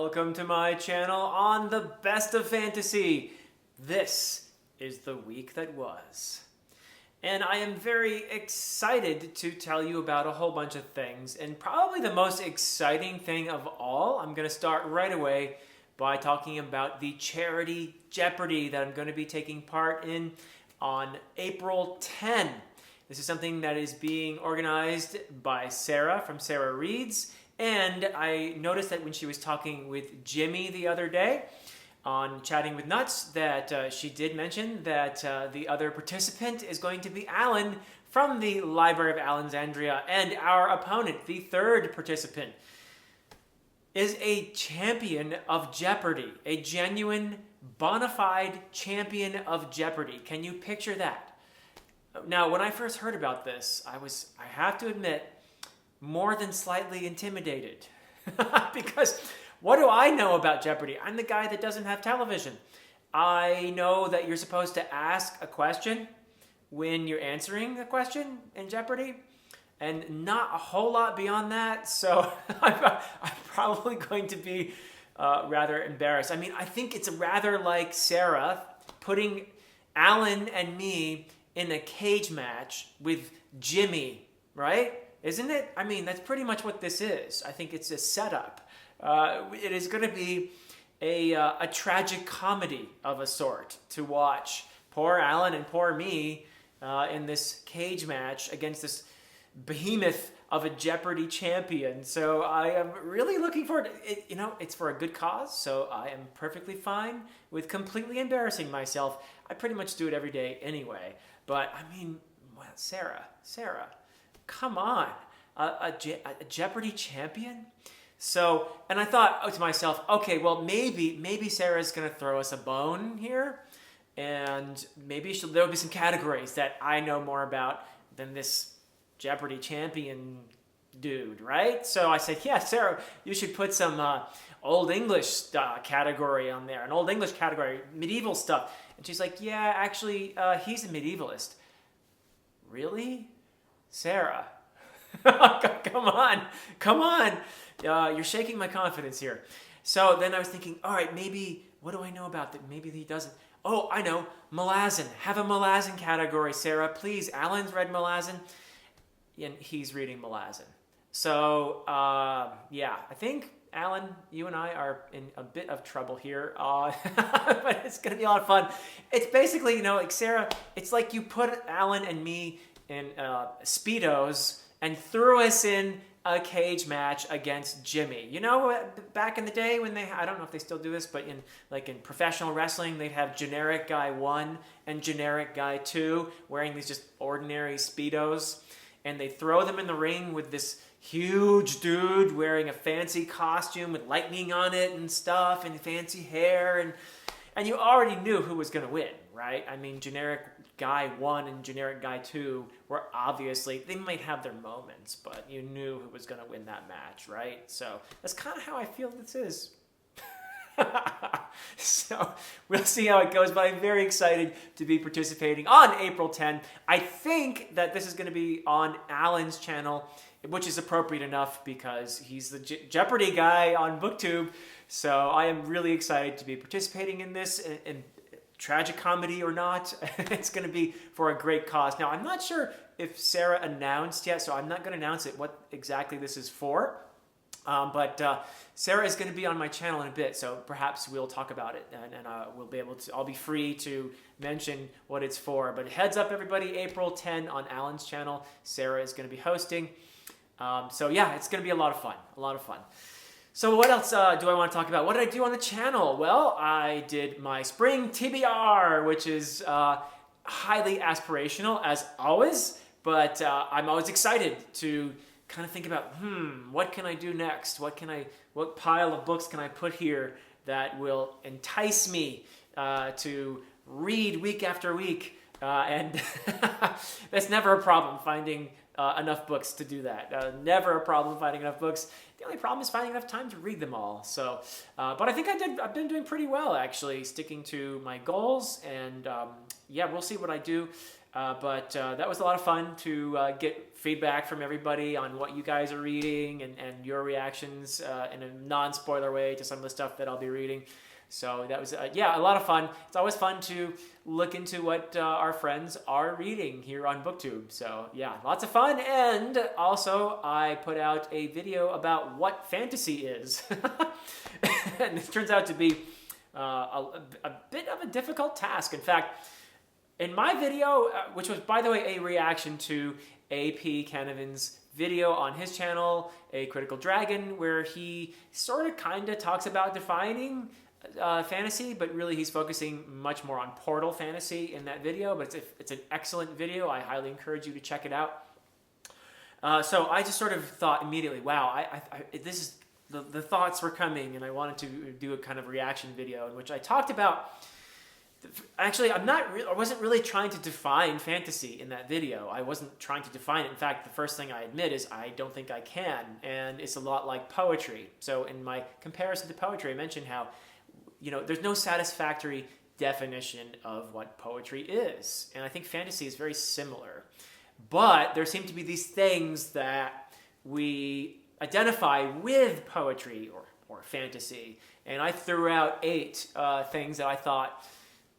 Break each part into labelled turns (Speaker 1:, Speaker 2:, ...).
Speaker 1: Welcome to my channel on the best of fantasy. This is the week that was. And I am very excited to tell you about a whole bunch of things. And probably the most exciting thing of all, I'm going to start right away by talking about the Charity Jeopardy that I'm going to be taking part in on April 10. This is something that is being organized by Sarah from Sarah Reads. And I noticed that when she was talking with Jimmy the other day on Chatting with Nuts, that she did mention that the other participant is going to be Alan from the Library of Alexandria, and our opponent, the third participant, is a champion of Jeopardy, a genuine, bona fide champion of Jeopardy. Can you picture that? Now, when I first heard about this, I have to admit, more than slightly intimidated. Because what do I know about Jeopardy? I'm the guy that doesn't have television. I know that you're supposed to ask a question when you're answering a question in Jeopardy, and not a whole lot beyond that, so I'm probably going to be rather embarrassed. I mean, I think it's rather like Sarah putting Alan and me in a cage match with Jimmy, right? Isn't it? I mean, that's pretty much what this is. I think it's a setup. It is going to be a tragic comedy of a sort to watch poor Alan and poor me in this cage match against this behemoth of a Jeopardy champion. So I am really looking forward to it. You know, it's for a good cause, so I am perfectly fine with completely embarrassing myself. I pretty much do it every day anyway. But I mean, well, Sarah, come on, a Jeopardy champion? So, and I thought to myself, okay, well, maybe Sarah's going to throw us a bone here, and maybe there'll be some categories that I know more about than this Jeopardy champion dude, right? So I said, yeah, Sarah, you should put some Old English category on there, an Old English category, medieval stuff. And she's like, yeah, actually, he's a medievalist. Really? Sarah, come on. You're shaking my confidence here. So then I was thinking, all right, maybe, what do I know about that? Maybe he doesn't. Oh, I know, Malazan. Have a Malazan category, Sarah, please. Alan's read Malazan, and he's reading Malazan. So, yeah, I think, Alan, you and I are in a bit of trouble here, but it's going to be a lot of fun. It's basically, you know, like Sarah, it's like you put Alan and me in Speedos and threw us in a cage match against Jimmy. You know, back in the day when I don't know if they still do this, but in professional wrestling, they'd have generic guy 1 and generic guy 2 wearing these just ordinary Speedos, and they throw them in the ring with this huge dude wearing a fancy costume with lightning on it and stuff and fancy hair, and you already knew who was going to win, right? I mean, generic guy 1 and generic guy 2 were obviously, they might have their moments, but you knew who was going to win that match, right? So that's kind of how I feel this is. So we'll see how it goes, but I'm very excited to be participating on April 10. I think that this is going to be on Alan's channel, which is appropriate enough because he's the Jeopardy guy on BookTube. So I am really excited to be participating in this, in tragic comedy or not. It's going to be for a great cause. Now, I'm not sure if Sarah announced yet, so I'm not going to announce it, what exactly this is for. But Sarah is going to be on my channel in a bit, so perhaps we'll talk about it, and we'll be able to. I'll be free to mention what it's for. But heads up, everybody! April 10 on Alan's channel. Sarah is going to be hosting. So yeah, it's going to be a lot of fun. So what else do I want to talk about? What did I do on the channel? Well, I did my spring TBR, which is highly aspirational as always, but I'm always excited to kind of think about, what can I do next? What pile of books can I put here that will entice me to read week after week? And that's never a problem, finding enough books to do that. Never a problem finding enough books. The only problem is finding enough time to read them all. So, but I think I've been doing pretty well, actually, sticking to my goals. And yeah, we'll see what I do. But that was a lot of fun to get feedback from everybody on what you guys are reading and your reactions in a non-spoiler way to some of the stuff that I'll be reading. So that was, yeah, a lot of fun. It's always fun to look into what our friends are reading here on BookTube. So yeah, lots of fun. And also I put out a video about what fantasy is. And it turns out to be a bit of a difficult task. In fact, in my video, which was, by the way, a reaction to A.P. Canavan's video on his channel, A Critical Dragon, where he sort of kind of talks about defining fantasy, but really he's focusing much more on portal fantasy in that video. But it's an excellent video. I highly encourage you to check it out. So I just sort of thought immediately, wow, this is the thoughts were coming, and I wanted to do a kind of reaction video in which I talked about. Actually, I wasn't really trying to define fantasy in that video. I wasn't trying to define it. In fact, the first thing I admit is I don't think I can, and it's a lot like poetry. So in my comparison to poetry, I mentioned how, there's no satisfactory definition of what poetry is. And I think fantasy is very similar. But there seem to be these things that we identify with poetry or fantasy. And I threw out 8 things that I thought,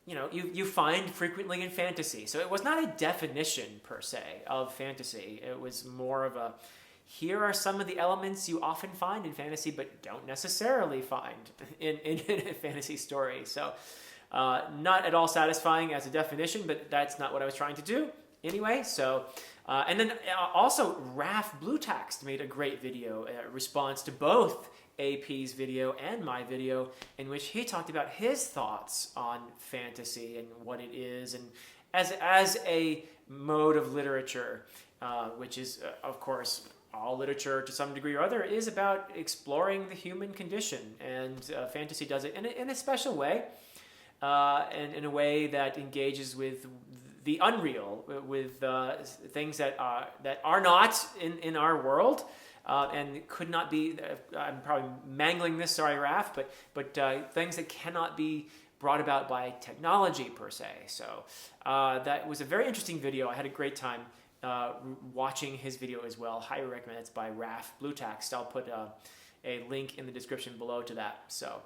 Speaker 1: you find frequently in fantasy. So it was not a definition per se of fantasy. It was more of a, here are some of the elements you often find in fantasy, but don't necessarily find in a fantasy story. So not at all satisfying as a definition, but that's not what I was trying to do anyway. So, and then also Raph Bluetaxt made a great video response to both AP's video and my video, in which he talked about his thoughts on fantasy and what it is, and as a mode of literature, which is, of course, all literature to some degree or other is about exploring the human condition, and fantasy does it in a special way, and in a way that engages with the unreal, with things that are not in our world. And could not be, I'm probably mangling this, sorry, Raph, but things that cannot be brought about by technology per se. So that was a very interesting video. I had a great time watching his video as well. Highly recommend it. It's by Raph Bluetaxt. I'll put a link in the description below to that. So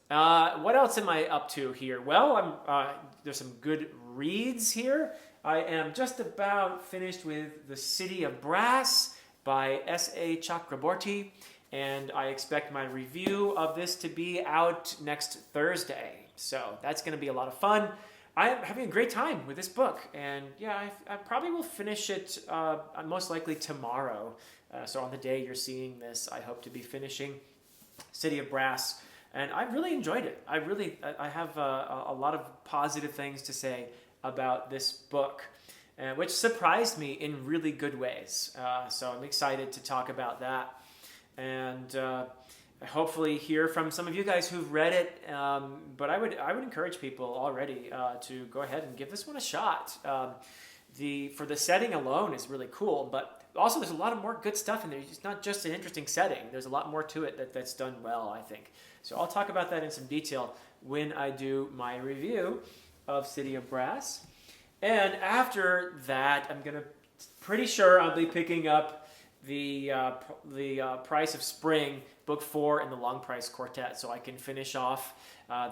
Speaker 1: what else am I up to here? Well, there's some good reads here. I am just about finished with The City of Brass by S.A. Chakraborty, and I expect my review of this to be out next Thursday. So that's going to be a lot of fun. I am having a great time with this book, and yeah, I probably will finish it most likely tomorrow. So on the day you're seeing this, I hope to be finishing City of Brass, and I really enjoyed it. I have a lot of positive things to say about this book, which surprised me in really good ways. So I'm excited to talk about that, and hopefully hear from some of you guys who've read it. But I would encourage people already to go ahead and give this one a shot. For the setting alone is really cool, but also there's a lot of more good stuff in there. It's not just an interesting setting. There's a lot more to it that's done well, I think. So I'll talk about that in some detail when I do my review of City of Brass. And after that, pretty sure I'll be picking up the Price of Spring, Book 4 in the Long Price Quartet, so I can finish off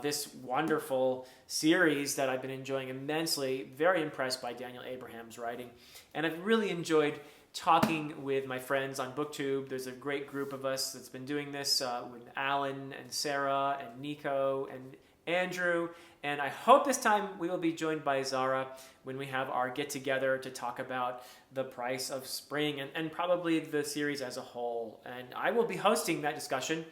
Speaker 1: this wonderful series that I've been enjoying immensely. Very impressed by Daniel Abraham's writing. And I've really enjoyed talking with my friends on BookTube. There's a great group of us that's been doing this with Alan and Sarah and Nico and Andrew, and I hope this time we will be joined by Zara when we have our get-together to talk about The Price of Spring and probably the series as a whole. And I will be hosting that discussion,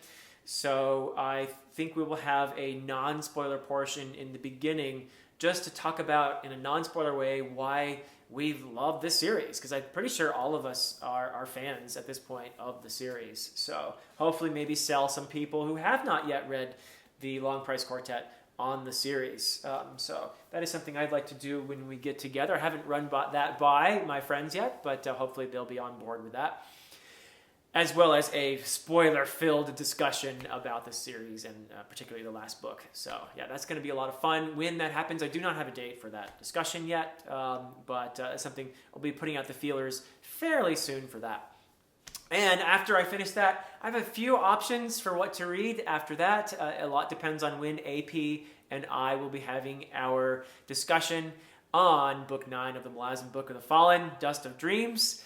Speaker 1: so I think we will have a non-spoiler portion in the beginning just to talk about, in a non-spoiler way, why we've loved this series, because I'm pretty sure all of us are fans at this point of the series. So hopefully maybe sell some people who have not yet read the Long Price Quartet on the series. So that is something I'd like to do when we get together. I haven't run that by my friends yet, but hopefully they'll be on board with that. as well as a spoiler-filled discussion about the series and particularly the last book. So yeah, that's going to be a lot of fun when that happens. I do not have a date for that discussion yet, but it's something I'll be putting out the feelers fairly soon for that. And after I finish that, I have a few options for what to read after that. A lot depends on when AP and I will be having our discussion on Book 9 of the Malazan Book of the Fallen, Dust of Dreams.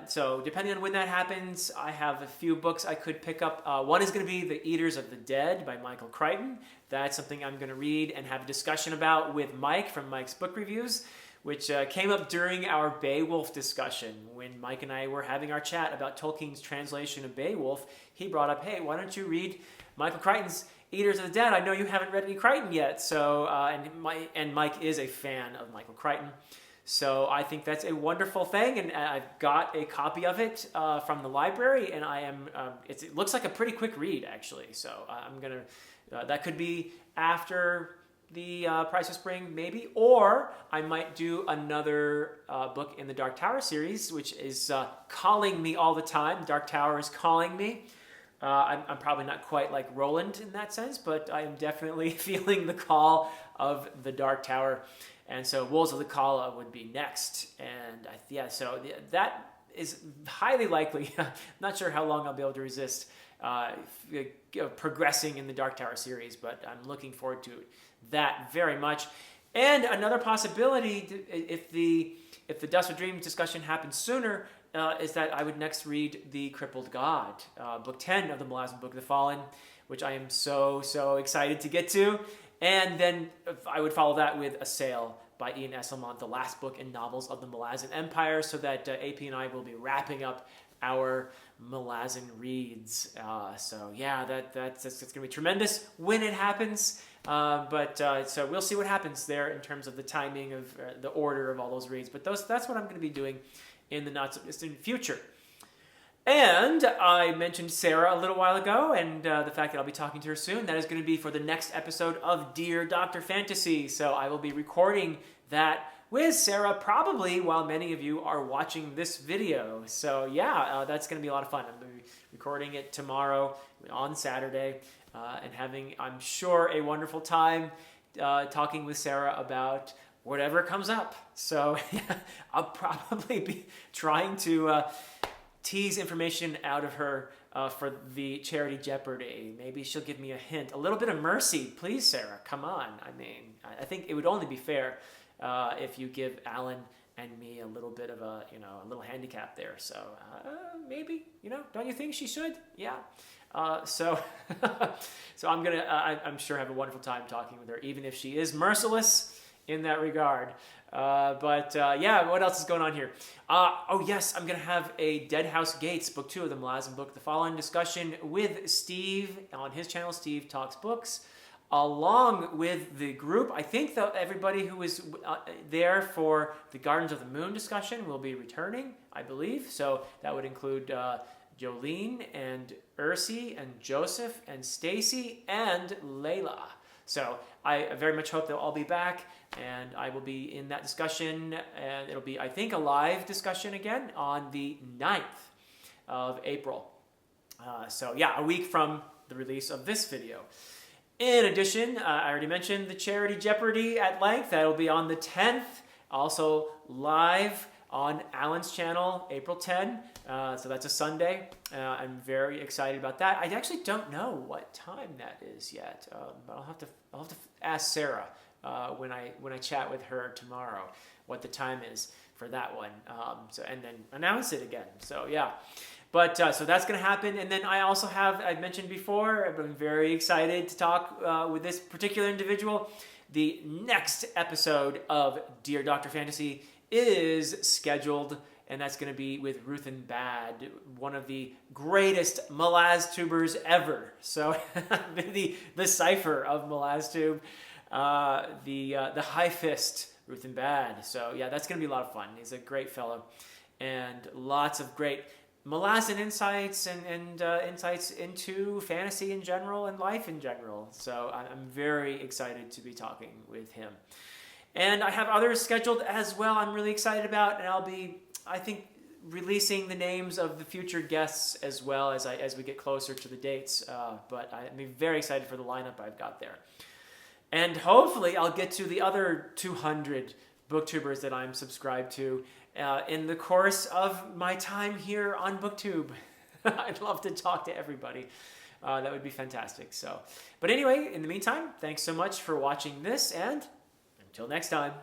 Speaker 1: So depending on when that happens, I have a few books I could pick up. One is going to be The Eaters of the Dead by Michael Crichton. That's something I'm going to read and have a discussion about with Mike from Mike's Book Reviews, which came up during our Beowulf discussion. When Mike and I were having our chat about Tolkien's translation of Beowulf, he brought up, hey, why don't you read Michael Crichton's Eaters of the Dead? I know you haven't read any Crichton yet. So, and Mike is a fan of Michael Crichton. So I think that's a wonderful thing, and I've got a copy of it from the library, and it looks like a pretty quick read, actually. So I'm going to, that could be after the Price of Spring, maybe, or I might do another book in the Dark Tower series, which is calling me all the time. Dark Tower is calling me. I'm probably not quite like Roland in that sense, but I am definitely feeling the call of the Dark Tower. And so Wolves of the Kala would be next. And so that is highly likely. I'm not sure how long I'll be able to resist progressing in the Dark Tower series, but I'm looking forward to that very much. And another possibility, if the Dust of Dreams discussion happens sooner, is that I would next read The Crippled God, Book 10 of the Malazan Book of the Fallen, which I am so excited to get to. And then I would follow that with A Sail by Ian Esselmont, the last book in Novels of the Malazan Empire, so that AP and I will be wrapping up our Malazan reads. So yeah, that's going to be tremendous when it happens. So we'll see what happens there in terms of the timing of the order of all those reads. But that's what I'm going to be doing in the not so distant future. And I mentioned Sarah a little while ago, and the fact that I'll be talking to her soon. That is going to be for the next episode of Dear Dr. Fantasy. So I will be recording that with Sarah probably while many of you are watching this video. So yeah, that's going to be a lot of fun. I'm going to be recording it tomorrow on Saturday and having, I'm sure, a wonderful time talking with Sarah about whatever comes up. So I'll probably be trying to tease information out of her for the Charity Jeopardy. Maybe she'll give me a hint. A little bit of mercy, please, Sarah. Come on. I mean, I think it would only be fair if you give Alan and me a little bit of a little handicap there. So maybe, don't you think she should? Yeah. So I'm sure have a wonderful time talking with her, even if she is merciless in that regard. Yeah, what else is going on here? Oh yes, I'm going to have a Dead House Gates, Book 2 of the Malazan Book, the following discussion with Steve on his channel, Steve Talks Books, along with the group. I think that everybody who was there for the Gardens of the Moon discussion will be returning, I believe. So that would include Jolene and Ursi and Joseph and Stacy and Layla. So I very much hope they'll all be back, and I will be in that discussion, and it'll be, I think, a live discussion again on the 9th of April. So yeah, a week from the release of this video. In addition, I already mentioned the Charity Jeopardy at length. That'll be on the 10th, also live on Alan's channel, April 10. So that's a Sunday. I'm very excited about that. I actually don't know what time that is yet, but I'll have to ask Sarah when I chat with her tomorrow what the time is for that one. And then announce it again. So yeah. But so that's going to happen. And then I also have, I've mentioned before, I've been very excited to talk with this particular individual. The next episode of Dear Dr. Fantasy is scheduled, and that's going to be with Ruthin Bad, one of the greatest Malaztubers ever. So the cipher of Malaztube, the high fist Ruthin Bad. So yeah, that's going to be a lot of fun. He's a great fellow, and lots of great Malazan insights and insights into fantasy in general and life in general. So I'm very excited to be talking with him. And I have others scheduled as well I'm really excited about, and I'll be, I think, releasing the names of the future guests as well as we get closer to the dates. But I'm very excited for the lineup I've got there. And hopefully I'll get to the other 200 booktubers that I'm subscribed to in the course of my time here on BookTube. I'd love to talk to everybody. That would be fantastic. But anyway, in the meantime, thanks so much for watching this, and until next time.